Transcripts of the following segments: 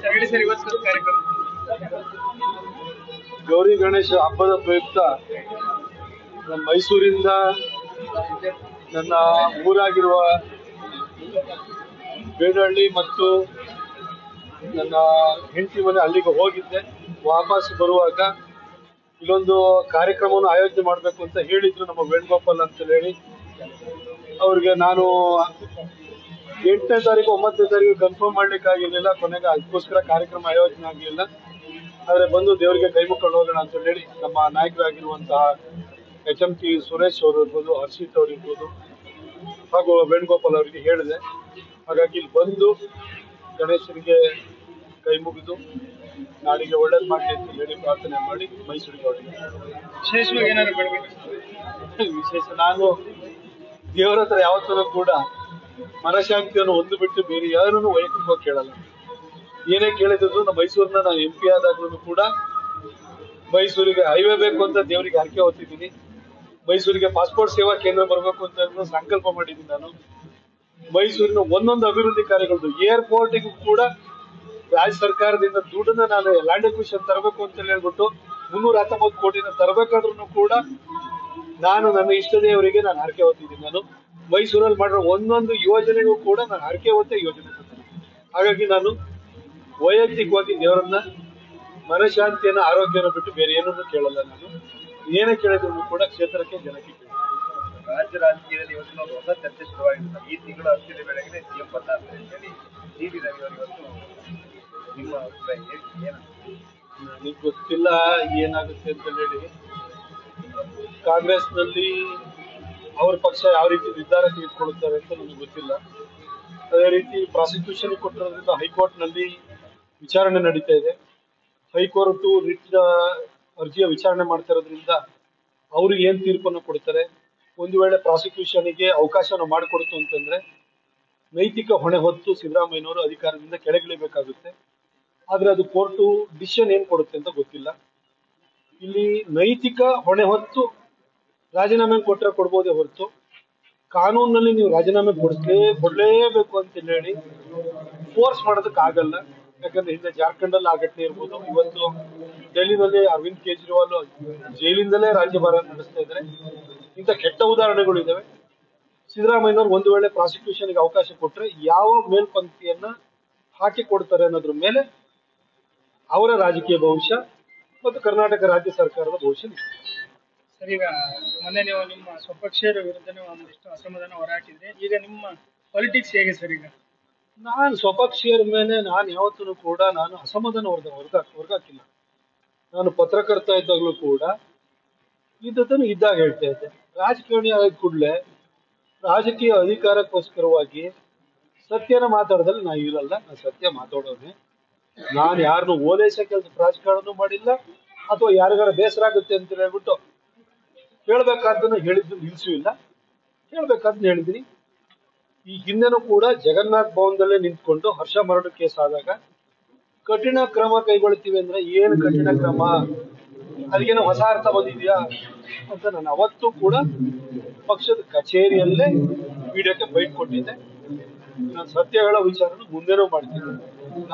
Sir ಇವತ್ತು ಕಾರ್ಯಕ್ರಮ ಗೌರಿ ಗಣೇಶ ಹಬ್ಬದ ಪ್ರಯುಕ್ತ ನಮ್ಮ ಮೈಸೂರಿಂದ ನನ್ನ ಊರಾಗಿರುವ ಬೇಡಹಳ್ಳಿ ಮತ್ತು ನನ್ನ ಹೆಂಡತಿ ಮನೆ ಅಲ್ಲಿಗೆ ಹೋಗಿದ್ದೆ. ವಾಪಸ್ ಬರುವಾಗ ಇಲ್ಲೊಂದು ಕಾರ್ಯಕ್ರಮವನ್ನು ಆಯೋಜನೆ ಮಾಡಬೇಕು ಅಂತ ಹೇಳಿದ್ರು ನಮ್ಮ ವೇಣುಗೋಪಾಲ್ ಅಂತ ಹೇಳಿ. ಅವ್ರಿಗೆ ನಾನು 8ನೇ ತಾರೀಕು 9ನೇ ತಾರೀಕು ಕನ್ಫರ್ಮ್ ಮಾಡ್ಲಿಕ್ಕಾಗಿರ್ಲಿಲ್ಲ. ಕೊನೆಗೆ ಅದಕ್ಕೋಸ್ಕರ ಕಾರ್ಯಕ್ರಮ ಆಯೋಜನೆ ಆಗಲಿಲ್ಲ. ಆದರೆ ಬಂದು ದೇವರಿಗೆ ಕೈ ಮುಕ್ಕೊಂಡು ಹೋಗೋಣ ಅಂತ ಹೇಳಿ ನಮ್ಮ ನಾಯಕರಾಗಿರುವಂತಹ HMT ಸುರೇಶ್ ಅವರು ಇರ್ಬೋದು, ಹರ್ಷಿತ್ ಅವರು ಇರ್ಬೋದು, ಹಾಗೂ ವೇಣುಗೋಪಾಲ್ ಅವರಿಗೆ ಹೇಳಿದೆ. ಹಾಗಾಗಿ ಇಲ್ಲಿ ಬಂದು ಗಣೇಶನಿಗೆ ಕೈ ಮುಗಿದು ನಾಡಿಗೆ ಒಳ್ಳೇದು ಮಾಡಲಿ ಅಂತ ಹೇಳಿ ಪ್ರಾರ್ಥನೆ ಮಾಡಿ ಮೈಸೂರಿಗೆ ಹೊರಟಿದ್ದೆ. ವಿಶೇಷವಾಗಿ ಏನಾದ್ರು ಬೆಳಗ್ಗೆ ವಿಶೇಷ ನಾನು ದೇವರ ಹತ್ರ ಯಾವತ್ತೂ ಕೂಡ ಮನಶಾಂತಿಯನ್ನು ಒಂದು ಬಿಟ್ಟು ಬೇರೆ ಯಾರನ್ನು ವೈಯಕ್ತಿಕವಾಗಿ ಕೇಳಲ್ಲ. ಏನೇ ಕೇಳಿದ್ರು ನಮ್ಮ ಮೈಸೂರಿನ ನಾನು MP ಆದಾಗ್ಲೂ ಕೂಡ ಮೈಸೂರಿಗೆ ಹೈವೇ ಬೇಕು ಅಂತ ದೇವರಿಗೆ ಹರಕೆ ಹೊತ್ತಿದ್ದೀನಿ. ಮೈಸೂರಿಗೆ ಪಾಸ್ಪೋರ್ಟ್ ಸೇವಾ ಕೇಂದ್ರ ಬರಬೇಕು ಅಂತ ಸಂಕಲ್ಪ ಮಾಡಿದ್ದೀನಿ. ನಾನು ಮೈಸೂರಿನ ಒಂದೊಂದು ಅಭಿವೃದ್ಧಿ ಕಾರ್ಯಗಳದ್ದು ಏರ್ಪೋರ್ಟಿಗೂ ಕೂಡ ರಾಜ್ಯ ಸರ್ಕಾರದಿಂದ ದುಡ್ಡನ್ನ ನಾನು ಲ್ಯಾಂಡ್ ಎಕ್ವಿಷನ್ ತರಬೇಕು ಅಂತ ಹೇಳ್ಬಿಟ್ಟು 319 ಕೋಟಿನ ತರಬೇಕಾದ್ರೂ ಕೂಡ ನಾನು ನನ್ನ ಇಷ್ಟ ದೇವರಿಗೆ ನಾನು ಹರಕೆ ಹೊತ್ತಿದ್ದೀನಿ. ನಾನು ಮೈಸೂರಲ್ಲಿ ಮಾಡಿರೋ ಒಂದೊಂದು ಯೋಜನೆಗೂ ಕೂಡ ನಾನು ಹರಕೆ ಹೊತ್ತೆ ಯೋಜನೆ ಕೊಡ್ತೀನಿ. ಹಾಗಾಗಿ ನಾನು ವೈಯಕ್ತಿಕವಾಗಿ ದೇವರನ್ನ ಮನಶಾಂತಿಯನ್ನ ಆರೋಗ್ಯನ ಬಿಟ್ಟು ಬೇರೆ ಏನನ್ನು ಕೇಳಲ್ಲ. ನಾನು ಏನೇ ಕೇಳಿದ್ರು ಕೂಡ ಕ್ಷೇತ್ರಕ್ಕೆ ಜನಕ್ಕೆ ಕೇಳಿ. ರಾಜ್ಯ ರಾಜಕೀಯದಲ್ಲಿ ಇವತ್ತು ಹೊಸ ಚರ್ಚೆ ಶುರುವಾಗಿತ್ತು. ಈ ತಿಂಗಳ ಅಂತ್ಯದ ವೇಳೆಗೆ CM ಬದಲಾಗ್ತದೆ ಅಂತ ಹೇಳಿ TV ರವಿಯವರು ಇವತ್ತು ನಿಮ್ಮ ಅಭಿಪ್ರಾಯ ಏನಾಗುತ್ತೆ? ನನಗೆ ಗೊತ್ತಿಲ್ಲ ಏನಾಗುತ್ತೆ ಅಂತ ಹೇಳಿ. ಕಾಂಗ್ರೆಸ್ನಲ್ಲಿ ಅವ್ರ ಪಕ್ಷ ಯಾವ ರೀತಿ ನಿರ್ಧಾರ ತೆಗೆದುಕೊಳ್ಳುತ್ತಾರೆ ಅಂತ ನನಗೆ ಗೊತ್ತಿಲ್ಲ. ಅದೇ ರೀತಿ ಪ್ರಾಸಿಕ್ಯೂಷನ್ ಕೊಟ್ಟಿರೋದ್ರಿಂದ ಹೈಕೋರ್ಟ್ನಲ್ಲಿ ವಿಚಾರಣೆ ನಡೀತಾ ಇದೆ. ಹೈಕೋರ್ಟ್ ರಿಟ್ ಅರ್ಜಿಯ ವಿಚಾರಣೆ ಮಾಡ್ತಾ ಇರೋದ್ರಿಂದ ಅವ್ರಿಗೆ ಏನ್ ತೀರ್ಪನ್ನು ಕೊಡ್ತಾರೆ. ಒಂದು ವೇಳೆ ಪ್ರಾಸಿಕ್ಯೂಷನ್ಗೆ ಅವಕಾಶವನ್ನು ಮಾಡಿಕೊಡ್ತು ಅಂತಂದ್ರೆ ನೈತಿಕ ಹೊಣೆ ಹೊತ್ತು ಸಿದ್ದರಾಮಯ್ಯನವರು ಅಧಿಕಾರದಿಂದ ಕೆಳಗಿಳಿಬೇಕಾಗುತ್ತೆ. ಆದ್ರೆ ಅದು ಕೋರ್ಟು ಡಿಸಿಷನ್ ಏನ್ ಕೊಡುತ್ತೆ ಅಂತ ಗೊತ್ತಿಲ್ಲ. ಇಲ್ಲಿ ನೈತಿಕ ಹೊಣೆ ಹೊತ್ತು ರಾಜೀನಾಮೆ ಕೊಟ್ಟರೆ ಕೊಡ್ಬೋದೇ ಹೊರತು ಕಾನೂನಿನಲ್ಲಿ ನೀವು ರಾಜೀನಾಮೆ ಕೊಡ್ಲೇಬೇಕು ಅಂತ ಹೇಳಿ ಫೋರ್ಸ್ ಮಾಡೋದಕ್ಕಾಗಲ್ಲ. ಯಾಕಂದ್ರೆ ಹಿಂದೆ ಜಾರ್ಖಂಡಲ್ಲಿ ಆ ಘಟನೆ ಇರ್ಬೋದು. ಇವತ್ತು ಡೆಲ್ಲಿನಲ್ಲಿ ಅರವಿಂದ್ ಕೇಜ್ರಿವಾಲ್ ಜೈಲಿಂದಲೇ ರಾಜ್ಯಭಾರ ನಡೆಸ್ತಾ ಇದ್ದಾರೆ. ಇಂಥ ಕೆಟ್ಟ ಉದಾಹರಣೆಗಳು ಇದಾವೆ. ಸಿದ್ದರಾಮಯ್ಯನವರು ಒಂದು ವೇಳೆ ಪ್ರಾಸಿಕ್ಯೂಷನ್ಗೆ ಅವಕಾಶ ಕೊಟ್ಟರೆ ಯಾವ ಮೇಲ್ಪಂಕ್ತಿಯನ್ನ ಹಾಕಿ ಕೊಡ್ತಾರೆ ಅನ್ನೋದ್ರ ಮೇಲೆ ಅವರ ರಾಜಕೀಯ ಭವಿಷ್ಯ ಮತ್ತು ಕರ್ನಾಟಕ ರಾಜ್ಯ ಸರ್ಕಾರದ ಭವಿಷ್ಯ. ಸರ್, ಈಗ ಮೊನ್ನೆ ನೀವು ನಿಮ್ಮ ಸ್ವಪಕ್ಷೀಯರ ವಿರುದ್ಧನೇ ಒಂದಿಷ್ಟು ಅಸಮಾಧಾನ ಹೊರಹಾಕಿದ್ರೆ, ಈಗ ನಿಮ್ಮ ಪಾಲಿಟಿಕ್ಸ್ ಹೇಗೆ ಸರ್? ಈಗ ನಾನು ಸ್ವಪಕ್ಷೀಯರ ಮೇಲೆ ನಾನು ಯಾವತ್ತೂ ಕೂಡ ನಾನು ಅಸಮಾಧಾನ ಹೊರಗಾಕಿಲ್ಲ. ನಾನು ಪತ್ರಕರ್ತ ಇದ್ದಾಗಲೂ ಕೂಡ ಇದ್ದದನ್ನು ಇದ್ದಾಗ ಹೇಳ್ತಾ ಇದ್ದೆ. ರಾಜಕಾರಣಿ ಆದ ಕೂಡಲೇ ರಾಜಕೀಯ ಅಧಿಕಾರಕ್ಕೋಸ್ಕರವಾಗಿ ಸತ್ಯನ ಮಾತಾಡೋದ್ರಲ್ಲಿ ನಾನು ಇರಲ್ಲ. ನಾನು ಸತ್ಯ ಮಾತಾಡೋನೆ. ನಾನು ಯಾರನ್ನು ಓಲೈಸೋ ಕೆಲಸ ರಾಜಕಾರಣ ಮಾಡಿಲ್ಲ, ಅಥವಾ ಯಾರಿಗಾರ ಬೇಸರ ಆಗುತ್ತೆ ಅಂತ ಹೇಳ್ಬಿಟ್ಟು ಹೇಳ್ಬೇಕಾದ್ದನ್ನು ಹೇಳಿದ್ದು ನಿಲ್ಸೂ ಇಲ್ಲ. ಹೇಳ್ಬೇಕಾದ್ದನ್ನ ಹೇಳಿದ್ದೀನಿ. ಈ ಹಿಂದೆನೂ ಕೂಡ ಜಗನ್ನಾಥ್ ಭವನದಲ್ಲೇ ನಿಂತ್ಕೊಂಡು ಹರ್ಷ ಮರಳು ಕೇಸ್ ಆದಾಗ ಕಠಿಣ ಕ್ರಮ ಕೈಗೊಳ್ತೀವಿ ಅಂದ್ರೆ ಏನು ಕಠಿಣ ಕ್ರಮ, ಅದಕ್ಕೇನೋ ಹೊಸ ಅರ್ಥ ಬಂದಿದ್ಯಾ ಅಂತ ನಾನು ಅವತ್ತು ಕೂಡ ಪಕ್ಷದ ಕಚೇರಿಯಲ್ಲೇ ವಿಡಿಯೋಕ್ಕೆ ಬೈಟ್ ಕೊಟ್ಟಿದ್ದೆ. ನಾನು ಸತ್ಯ ಹೇಳೋ ವಿಚಾರನ ಮುಂದೆನೂ ಮಾಡ್ತೀನಿ.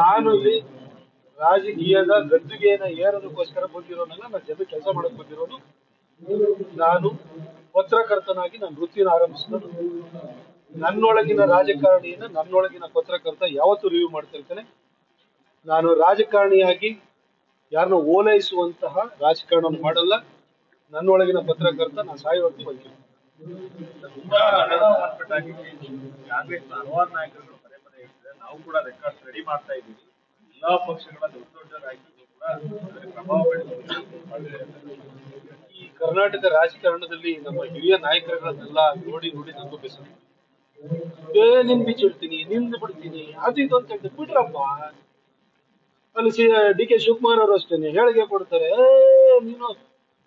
ನಾನು ಇಲ್ಲಿ ರಾಜಕೀಯದ ಗದ್ದುಗೆಯನ್ನ ಏರೋದಕ್ಕೋಸ್ಕರ ಬಂದಿರೋನಲ್ಲ, ನಾನು ಜನ ಕೆಲಸ ಮಾಡಕ್ ಬಂದಿರೋನು. ನಾನು ಪತ್ರಕರ್ತನಾಗಿ ನಾನು ವೃತ್ತಿನ ಆರಂಭಿಸಿದನು. ನನ್ನೊಳಗಿನ ರಾಜಕಾರಣಿಯನ್ನ ನನ್ನೊಳಗಿನ ಪತ್ರಕರ್ತ ಯಾವತ್ತೂ ರಿವ್ಯೂ ಮಾಡ್ತಿರ್ತಾನೆ. ನಾನು ರಾಜಕಾರಣಿಯಾಗಿ ಯಾರನ್ನು ಓಲೈಸುವಂತಹ ರಾಜಕಾರಣವನ್ನು ಮಾಡಲ್ಲ. ನನ್ನೊಳಗಿನ ಪತ್ರಕರ್ತ ನಾನು ಸಾಯುವತ್ತು ಬಗ್ಗೆ. ಕಾಂಗ್ರೆಸ್ ಹಲವಾರು ನಾಯಕರುಗಳು ಪದೇ ಪದೇ ಹೇಳ್ತಿದ್ದಾರೆ, ನಾವು ಕೂಡ ರೆಕಾರ್ಡ್ ರೆಡಿ ಮಾಡ್ತಾ ಇದ್ದೀವಿ, ಎಲ್ಲಾ ಪಕ್ಷಗಳ ದೊಡ್ಡ ನಾಯಕರು ಕೂಡ ಪ್ರಭಾವ ಬೀಳುತ್ತೆ. ಈ ಕರ್ನಾಟಕ ರಾಜಕಾರಣದಲ್ಲಿ ನಮ್ಮ ಹಿರಿಯ ನಾಯಕರುಗಳನ್ನೆಲ್ಲ ನೋಡಿ ನನಗೂ ಬೇಸರ. ನಿನ್ ಬಿಚ್ಚಿಡ್ತೀನಿ, ನಿಂದು ಬಿಡ್ತೀನಿ, ಅದು ಇದು ಅಂತ ಹೇಳ್ತೀನಿ. ಬಿಡ್ರಪ್ಪ. ಅಲ್ಲಿ DK ಶಿವಕುಮಾರ್ ಅವರು ಅಷ್ಟೇನೆ ಹೇಳಿಕೆ ಕೊಡ್ತಾರೆ, ನೀನು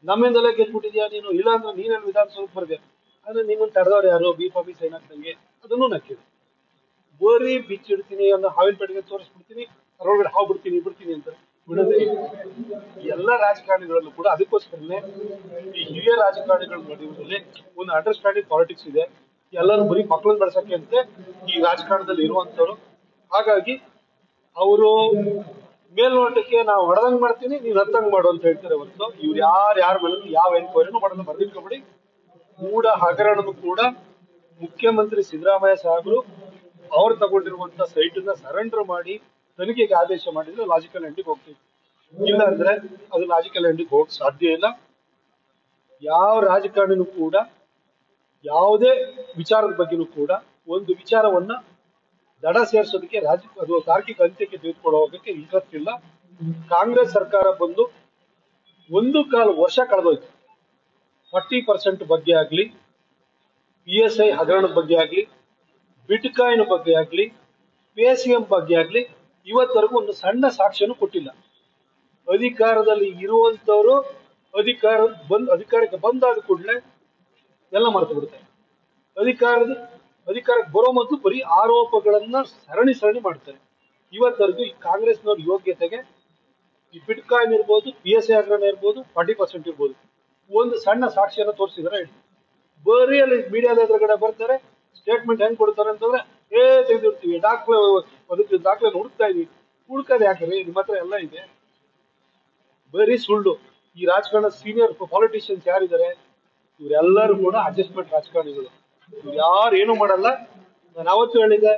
ನಮ್ಮಿಂದಲೇ ಗೆದ್ಬಿಟ್ಟಿದ್ಯಾ, ನೀನು ಇಲ್ಲ ಅಂದ್ರೆ ನೀನೇನು ವಿಧಾನಸೌಧಕ್ಕೆ ಬರ್ಬೇಕು ಅಂದ್ರೆ ನಿಮ್ಮನ್ನು ತಡೆದವ್ರು ಯಾರು, B.Pharm ಸೈನ್ ಹಾಕ್ದಂಗೆ. ಅದನ್ನು ನಕ್ಕಿದೆ. ಬೋರಿ ಬಿಚ್ಚಿಡ್ತೀನಿ ಅನ್ನೋ ಹಾವಿನ ಪೆಟ್ಟಿಗೆ ತೋರಿಸ್ಬಿಡ್ತೀನಿ, ಅದ್ರೊಳಗಡೆ ಹಾವು ಬಿಡ್ತೀನಿ ಅಂತ ಬಿಡೋದೇ. ಎಲ್ಲ ರಾಜಕಾರಣಿಗಳಲ್ಲೂ ಕೂಡ ಅದಕ್ಕೋಸ್ಕರನೇ ಈ ಹಿರಿಯ ರಾಜಕಾರಣಿಗಳ ನಡುವೆ ಒಂದು ಅಂಡರ್ಸ್ಟ್ಯಾಂಡಿಂಗ್ ಪಾಲಿಟಿಕ್ಸ್ ಇದೆ. ಎಲ್ಲರೂ ಬರೀ ಮಕ್ಕಳನ್ನ ಬೆಳೆಸಕ್ಕೆ ಅಂತ ಈ ರಾಜಕಾರಣದಲ್ಲಿ ಇರುವಂತವ್ರು. ಹಾಗಾಗಿ ಅವರು ಮೇಲ್ನೋಟಕ್ಕೆ ನಾವು ಹೊಡೆದಂಗ್ ಮಾಡ್ತೀನಿ, ನೀವ್ ಹತ್ತಂಗ್ ಮಾಡು ಅಂತ ಹೇಳ್ತಾರೆ ಹೊರತು ಇವ್ರು ಯಾರ ಮೇಲೆ ಯಾವ ಎನ್ಕ್ವೈರಿನೂ ಮಾಡೋದು. ಬರ್ದಿಟ್ಕೊಬಿಡಿ. ಮೂಡ ಹಗರಣನು ಕೂಡ ಮುಖ್ಯಮಂತ್ರಿ ಸಿದ್ದರಾಮಯ್ಯ ಸಾಹೇಬರು ಅವ್ರು ತಗೊಂಡಿರುವಂತ ಸೈಟ್ ನ ಸರೆಂಡರ್ ಮಾಡಿ ತನಿಖೆಗೆ ಆದೇಶ ಮಾಡಿದ್ರೆ ಲಾಜಿಕಲ್ ಎಂಡಿಗೆ ಹೋಗ್ತೀವಿ. ಇಲ್ಲ ಅಂದ್ರೆ ಅದು ಲಾಜಿಕಲ್ ಎಂಡಿಗೆ ಹೋಗಕ್ ಸಾಧ್ಯ ಇಲ್ಲ. ಯಾವ ರಾಜಕಾರಣಿನೂ ಕೂಡ ಯಾವುದೇ ವಿಚಾರದ ಬಗ್ಗೆನೂ ಕೂಡ ಒಂದು ವಿಚಾರವನ್ನ ದಡ ಸೇರಿಸೋದಕ್ಕೆ ಅದು ತಾರ್ಕಿಕ ಅಂತ್ಯಕ್ಕೆ ತೆಗೆದುಕೊಂಡು ಹೋಗಕ್ಕೆ ಇಂಟ್ರೆಸ್ಟ್ ಇಲ್ಲ. ಕಾಂಗ್ರೆಸ್ ಸರ್ಕಾರ ಬಂದು 1.25 ವರ್ಷ ಕಳೆದೋಯ್ತು. 40% ಬಗ್ಗೆ ಆಗ್ಲಿ, PSI ಹಗರಣದ ಬಗ್ಗೆ ಆಗ್ಲಿ, ಬಿಟ್ಕಾಯಿನ್ ಬಗ್ಗೆ ಆಗ್ಲಿ, PCM ಬಗ್ಗೆ ಆಗ್ಲಿ ಇವತ್ತರೆಗೂ ಒಂದು ಸಣ್ಣ ಸಾಕ್ಷ್ಯನೂ ಕೊಟ್ಟಿಲ್ಲ. ಅಧಿಕಾರದಲ್ಲಿ ಇರುವಂತವರು ಅಧಿಕಾರಕ್ಕೆ ಬಂದಾದ ಕೂಡಲೇ ಎಲ್ಲ ಮರೆತು ಬಿಡ್ತಾರೆ. ಅಧಿಕಾರಕ್ಕೆ ಬರೋ ಮೊದಲು ಬರೀ ಆರೋಪಗಳನ್ನ ಸರಣಿ ಮಾಡ್ತಾರೆ. ಇವತ್ತರೆಗೂ ಈ ಕಾಂಗ್ರೆಸ್ನವ್ರ ಯೋಗ್ಯತೆಗೆ ಈ ಬಿಟ್ಕಾಯಿನ್ ಇರ್ಬೋದು, PSI ಹಗರಣ ಇರ್ಬೋದು, 40% ಇರ್ಬೋದು, ಒಂದು ಸಣ್ಣ ಸಾಕ್ಷ್ಯನ ತೋರಿಸಿದ್ರೆ ಬರೀ ಅಲ್ಲಿ ಮೀಡಿಯಾದ ಎದುರುಗಡೆ ಬರ್ತಾರೆ. ಸ್ಟೇಟ್ಮೆಂಟ್ ಹೆಂಗ್ ಕೊಡ್ತಾರೆ ಅಂತಂದ್ರೆ ತೆಗೆದಿರ್ತೀವಿ, ದಾಖಲೆ ಹುಡುಕ್ತಾ ಇದೀವಿ. ಹುಡುಕದ್ ಯಾಕ್ರಿ, ನಿಮ್ಮ ಹತ್ರ ಎಲ್ಲ ಇದೆ. ಬರೀ ಸುಳ್ಳು. ಈ ರಾಜಕಾರಣ ಸೀನಿಯರ್ ಪಾಲಿಟಿಷಿಯನ್ಸ್ ಯಾರಿದ್ದಾರೆ ಇವರೆಲ್ಲರೂ ಕೂಡ ಅಡ್ಜಸ್ಟ್ಮೆಂಟ್ ರಾಜಕಾರಣಿಗಳು. ಇವ್ರು ಯಾರು ಏನು ಮಾಡಲ್ಲ. ನಾನು ಅವತ್ತು ಹೇಳಿದೆ,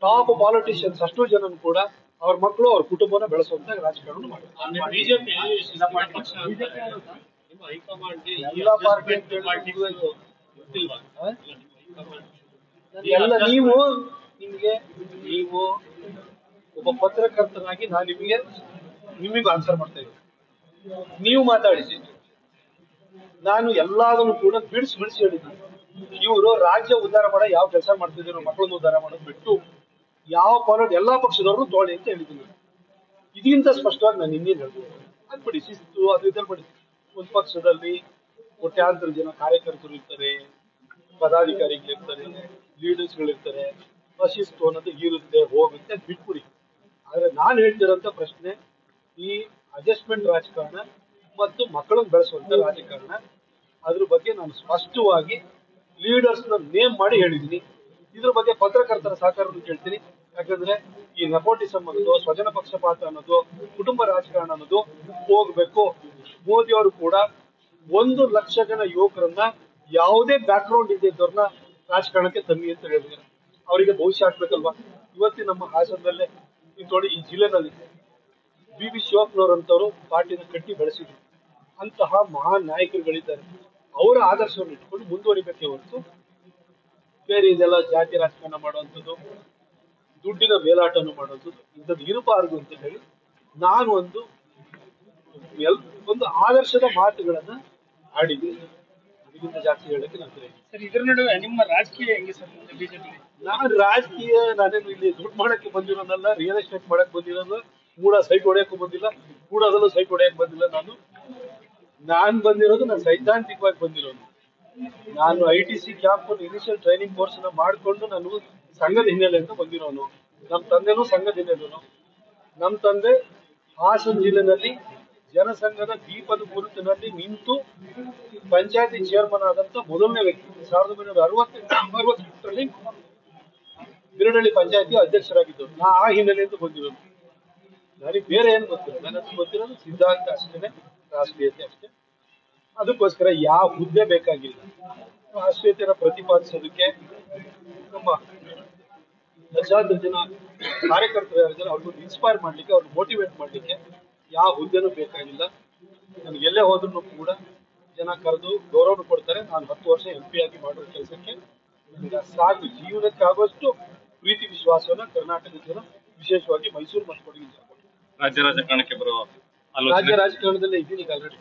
ಟಾಪ್ ಪಾಲಿಟಿಷಿಯನ್ಸ್ ಅಷ್ಟು ಜನ ಕೂಡ ಅವ್ರ ಮಕ್ಕಳು ಅವ್ರ ಕುಟುಂಬನ ಬೆಳೆಸುವಂತ ರಾಜಕಾರಣ ಮಾಡ್ತಾರೆ. ಬಿಜೆಪಿ ಎಲ್ಲ ಪಾರ್ಟಿ ಎಲ್ಲ ನೀವು ಒಬ್ಬ ಪತ್ರಕರ್ತನಾಗಿ ನಾನು ನಿಮಗೂ ಆನ್ಸರ್ ಮಾಡ್ತಾ ಇದ್ದೀನಿ. ನೀವು ಮಾತಾಡಿಸಿ, ನಾನು ಎಲ್ಲದನ್ನು ಕೂಡ ಬಿಡಿಸಿ ಹೇಳಿದ್ದೀನಿ. ಇವರು ರಾಜ್ಯ ಉದ್ಧಾರ ಮಾಡೋ ಯಾವ ಕೆಲಸ ಮಾಡ್ತಿದ್ರು, ಮಕ್ಕಳನ್ನು ಉದ್ಧಾರ ಮಾಡೋದು ಬಿಟ್ಟು ಎಲ್ಲಾ ಪಕ್ಷದವರು ತೋಳಿ ಅಂತ ಹೇಳಿದ್ದೀನಿ. ಇದಕ್ಕಿಂತ ಸ್ಪಷ್ಟವಾಗಿ ನಾನು ಇನ್ನೇನು ಹೇಳ್ಬೋದು. ಅದು ಬಿಡಿ, ಶಿಸ್ತು ಅದು ಇದ್ರಲ್ಲಿ ಬಿಡಿ. ಒಂದು ಪಕ್ಷದಲ್ಲಿ ಕೋಟ್ಯಾಂತರ ಜನ ಕಾರ್ಯಕರ್ತರು ಇರ್ತಾರೆ, ಪದಾಧಿಕಾರಿಗಳಿರ್ತಾರೆ, ಲೀಡರ್ಸ್ಗಳಿರ್ತಾರೆ. ಅಶಿಸ್ತು ಅನ್ನೋದು ಇರುತ್ತೆ, ಹೋಗುತ್ತೆ, ಬಿಟ್ಬಿಡಿ. ಆದ್ರೆ ನಾನು ಹೇಳ್ತಿರೋಂಥ ಪ್ರಶ್ನೆ ಈ ಅಡ್ಜಸ್ಟ್ಮೆಂಟ್ ರಾಜಕಾರಣ ಮತ್ತು ಮಕ್ಕಳನ್ನು ಬೆಳೆಸುವಂತ ರಾಜಕಾರಣ, ಅದ್ರ ಬಗ್ಗೆ ನಾನು ಸ್ಪಷ್ಟವಾಗಿ ಲೀಡರ್ಸ್ ನೇಮ್ ಮಾಡಿ ಹೇಳಿದ್ದೀನಿ. ಇದ್ರ ಬಗ್ಗೆ ಪತ್ರಕರ್ತರ ಸಹಕಾರವನ್ನು ಕೇಳ್ತೀನಿ. ಯಾಕಂದ್ರೆ ಈ ನೆಪೋಟಿಸಮ್ ಅನ್ನೋದು, ಸ್ವಜನ ಪಕ್ಷಪಾತ ಅನ್ನೋದು, ಕುಟುಂಬ ರಾಜಕಾರಣ ಅನ್ನೋದು ಹೋಗ್ಬೇಕು. ಮೋದಿ ಅವರು ಕೂಡ 1 ಲಕ್ಷ ಜನ ಯುವಕರನ್ನ ಯಾವುದೇ ಬ್ಯಾಕ್ ಗ್ರೌಂಡ್ ಇದ್ದವ್ರನ್ನ ರಾಜಕಾರಣಕ್ಕೆ ತನ್ನಿ ಅಂತ ಹೇಳಿದ್ದಾರೆ. ಅವರಿಗೆ ಭವಿಷ್ಯ ಹಾಕ್ಬೇಕಲ್ವಾ. ಇವತ್ತಿನ ನಮ್ಮ ಹಾಸನದಲ್ಲೇ ನೋಡಿ, ಈ ಜಿಲ್ಲೆನಲ್ಲಿ BB ಶಿವಪ್ಪನವರಂತವರು ಪಾರ್ಟಿನ ಕಟ್ಟಿ ಬೆಳೆಸಿದ್ರು. ಅಂತಹ ಮಹಾನ್ ನಾಯಕರುಗಳಿದ್ದಾರೆ. ಅವರ ಆದರ್ಶವನ್ನು ಇಟ್ಕೊಂಡು ಮುಂದುವರಿಬೇಕೆ ಹೊರತು ಬೇರೆ ಇದೆಲ್ಲ ಜಾತಿ ರಾಜಕಾರಣ ಮಾಡುವಂಥದ್ದು, ದುಡ್ಡಿನ ಮೇಲಾಟವನ್ನು ಮಾಡುವಂಥದ್ದು ಇಂಥದ್ದು ಇರಬಾರದು ಅಂತ ಹೇಳಿ ನಾನು ಒಂದು ಆದರ್ಶದ ಮಾತುಗಳನ್ನ ಆಡಿದ್ದೀನಿ. ಅದಕ್ಕಿಂತ ಜಾಸ್ತಿ ಹೇಳಕ್ಕೆ ನಾನು ಸರ್. ಇದರ ನಡುವೆ ನಿಮ್ಮ ರಾಜಕೀಯ ಹೆಂಗೆ ಸರ್ ಬಿಜೆಪಿ? ನಾನೇನು ಇಲ್ಲಿ ದುಡ್ಡು ಮಾಡಕ್ಕೆ ಬಂದಿರೋನಲ್ಲ, ರಿಯಲ್ ಎಸ್ಟೇಟ್ ಮಾಡಕ್ ಬಂದಿರೋಲ್ಲ, ಕೂಡ ಸೈಟ್ ಹೊಡೆಯಕ್ಕೂ ಬಂದಿಲ್ಲ, ಕೂಡದಲ್ಲೂ ಸೈಟ್ ಹೊಡೆಯಕ್ ಬಂದಿಲ್ಲ. ನಾನು ಬಂದಿರೋದು ನಾನು ಸೈದ್ಧಾಂತಿಕವಾಗಿ ಬಂದಿರೋದು. ನಾನು ITC camp initial training course ಮಾಡಿಕೊಂಡು ನಾನು ಸಂಘದ ಹಿನ್ನೆಲೆಯಿಂದ ಬಂದಿರೋನು. ನಮ್ಮ ತಂದೆನೂ ಸಂಘದ ಹಿನ್ನೆಲೆನು. ನಮ್ಮ ತಂದೆ ಹಾಸನ ಜಿಲ್ಲೆನಲ್ಲಿ ಜನಸಂಘದ ದೀಪದ ಗುರುತಿನಲ್ಲಿ ನಿಂತು ಪಂಚಾಯತಿ ಚೇರ್ಮನ್ ಆದಂತ ಮೊದಲನೇ ವ್ಯಕ್ತಿ. 1968ರಲ್ಲಿ ಬಿರಡಳ್ಳಿ ಪಂಚಾಯತಿ ಅಧ್ಯಕ್ಷರಾಗಿದ್ದರು. ನಾ ಆ ಹಿನ್ನೆಲೆಯಿಂದ ಬಂದಿರೋದು. ನನಗೆ ಬೇರೆ ಏನು ಗೊತ್ತಿಲ್ಲ. ನನಗೆ ಗೊತ್ತಿರೋದು ಸಿದ್ಧಾಂತ ಅಷ್ಟೇನೆ, ರಾಷ್ಟ್ರೀಯತೆ ಅಷ್ಟೇ. ಅದಕ್ಕೋಸ್ಕರ ಯಾವ ಹುದ್ದೆ ಬೇಕಾಗಿಲ್ಲ. ರಾಷ್ಟ್ರೀಯತೆಯನ್ನು ಪ್ರತಿಪಾದಿಸೋದಕ್ಕೆ ನಮ್ಮ ಲಕ್ಷಾಂತರ ಜನ ಕಾರ್ಯಕರ್ತರು ಯಾರಿದ್ದಾರೆ ಅವ್ರಿಗೊಂದು ಇನ್ಸ್ಪೈರ್ ಮಾಡ್ಲಿಕ್ಕೆ, ಅವ್ರನ್ನ ಮೋಟಿವೇಟ್ ಮಾಡ್ಲಿಕ್ಕೆ ಯಾವ ಹುದ್ದೆನೂ ಬೇಕಾಗಿಲ್ಲ. ನನಗೆ ಎಲ್ಲೇ ಹೋದ್ರೂ ಕೂಡ ಜನ ಕರೆದು ಗೌರವ ಕೊಡ್ತಾರೆ. ನಾನು 10 ವರ್ಷ MP ಆಗಿ ಮಾಡೋ ಕೆಲಸಕ್ಕೆ ನನಗೆ ಸಾಕು. ಜೀವನಕ್ಕೆ ಆಗೋಷ್ಟು ಪ್ರೀತಿ ವಿಶ್ವಾಸವನ್ನ ಕರ್ನಾಟಕದ ಜನ, ವಿಶೇಷವಾಗಿ ಮೈಸೂರು ಮತ್ತು ಕೊಡಗಿನ ಜನ ರಾಜ್ಯ ರಾಜಕಾರಣಕ್ಕೆ ಬರುವ ರಾಜ್ಯ ರಾಜಕಾರಣದಲ್ಲೇ ಇದ್ದೀನಿ ಈಗ ಆಲ್ರೆಡಿ.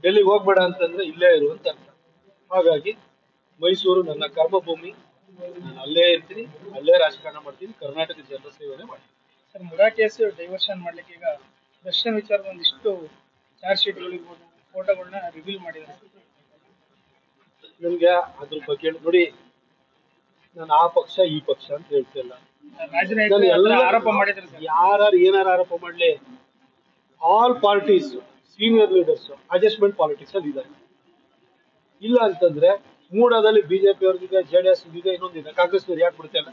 ಡೆಲ್ಲಿಗೆ ಹೋಗ್ಬೇಡ ಅಂತಂದ್ರೆ ಇಲ್ಲೇ ಇರುವಂತ ಅರ್ಥ. ಹಾಗಾಗಿ ಮೈಸೂರು ನನ್ನ ಕರ್ಮಭೂಮಿ. ನಾನು ಅಲ್ಲೇ ಇರ್ತೀನಿ, ಅಲ್ಲೇ ರಾಜಕಾರಣ ಮಾಡ್ತೀನಿ, ಕರ್ನಾಟಕದ ಜನರ ಸೇವೆನೇ ಮಾಡ್ತೀನಿ. ಸರ್, ಮುಡಾ ಕೇಸ್ ಡೈವರ್ಷನ್ ಮಾಡ್ಲಿಕ್ಕೆ ಈಗ ದರ್ಶನ್ ವಿಚಾರದ ಒಂದಿಷ್ಟು ಚಾರ್ಜ್ ಶೀಟ್ಗಳಿರ್ಬೋದು, ಫೋಟೋಗಳನ್ನ ರಿವೀಲ್ ಮಾಡಿದ್ದಾರೆ. ನನ್ಗೆ ಅದ್ರ ಬಗ್ಗೆ ನೋಡಿ, ನಾನು ಆ ಪಕ್ಷ ಈ ಪಕ್ಷ ಅಂತ ಹೇಳ್ತಿಲ್ಲ. ಆರೋಪ ಮಾಡಿದ್ರೆ ಯಾರು ಏನಾರು ಆರೋಪ ಮಾಡ್ಲಿ, all parties senior leaders adjustment politics ಅಲ್ಲಿ ಇದ್ದಾರೆ. ಇಲ್ಲ ಅಂತಂದ್ರೆ ಮೂಡಾದಲ್ಲಿ ಬಿಜೆಪಿ ಅವ್ರದಿದೆ, JDS ಇದೆ, ಇನ್ನೊಂದಿದೆ, ಕಾಂಗ್ರೆಸ್ ಯಾಕೆ ಬಿಡ್ತಿಲ್ಲ?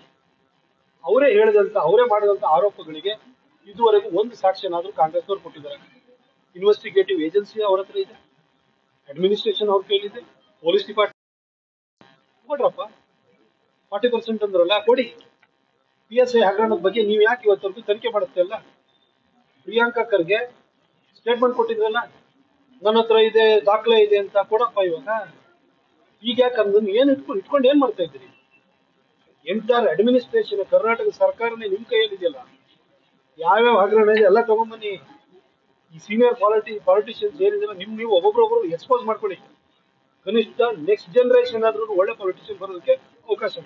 ಅವರೇ ಹೇಳಿದಂತ, ಅವರೇ ಮಾಡಿದಂತ ಆರೋಪಗಳಿಗೆ ಇದುವರೆಗೂ ಒಂದು ಸಾಕ್ಷ್ಯನಾದ್ರೂ ಕಾಂಗ್ರೆಸ್ನವ್ರು ಕೊಟ್ಟಿದ್ದಾರೆ? ಇನ್ವೆಸ್ಟಿಗೇಟಿವ್ ಏಜೆನ್ಸಿ ಅವ್ರ ಹತ್ರ ಇದೆ, ಅಡ್ಮಿನಿಸ್ಟ್ರೇಷನ್ ಅವ್ರ ಕೈಲಿದೆ, ಪೊಲೀಸ್ ಡಿಪಾರ್ಟ್ಮೆಂಟ್ ಕೊಡ್ರಪ್ಪ. 40% ಅಂದ್ರಲ್ಲ, ಕೊಡಿ. PSI ಹಗರಣದ ಬಗ್ಗೆ ನೀವು ಯಾಕೆ ಇವತ್ತವರೆಗೂ ತನಿಖೆ ಮಾಡುತ್ತೆ ಅಲ್ಲ? ಪ್ರಿಯಾಂಕಾ ಖರ್ಗೆ ಸ್ಟೇಟ್ಮೆಂಟ್ ಕೊಟ್ಟಿದ್ರಲ್ಲ, ನನ್ನ ಹತ್ರ ಇದೆ, ದಾಖಲೆ ಇದೆ ಅಂತ, ಕೊಡಪ್ಪ ಇವಾಗ. ಈಗ ಯಾಕೆ ಅದನ್ನು ಏನು ಇಟ್ಕೊಂಡು ಏನ್ ಮಾಡ್ತಾ ಇದ್ದೀರಿ? ಎಂಟರ್ ಅಡ್ಮಿನಿಸ್ಟ್ರೇಷನ್ ಕರ್ನಾಟಕ ಸರ್ಕಾರನೇ ನಿಮ್ ಕೈಯಲ್ಲಿದೆಯಲ್ಲ, ಯಾವ್ಯಾವ ಹಗರಣ ಇದೆ ಎಲ್ಲ ತಗೊಂಬನ್ನಿ. ಈ ಸೀನಿಯರ್ ಪಾಲಿಟಿಷಿಯನ್ಸ್ ಏನಿದೆ ನೀವು ಒಬ್ಬೊಬ್ರೊಬ್ರು ಎಕ್ಸ್ಪೋಸ್ ಮಾಡ್ಕೊಳ್ಳಿ. ಕನಿಷ್ಠ ನೆಕ್ಸ್ಟ್ ಜನರೇಷನ್ ಆದ್ರೂ ಒಳ್ಳೆ ಪಾಲಿಟಿಷಿಯನ್ ಬರೋದಕ್ಕೆ ಅವಕಾಶ ಇದೆ.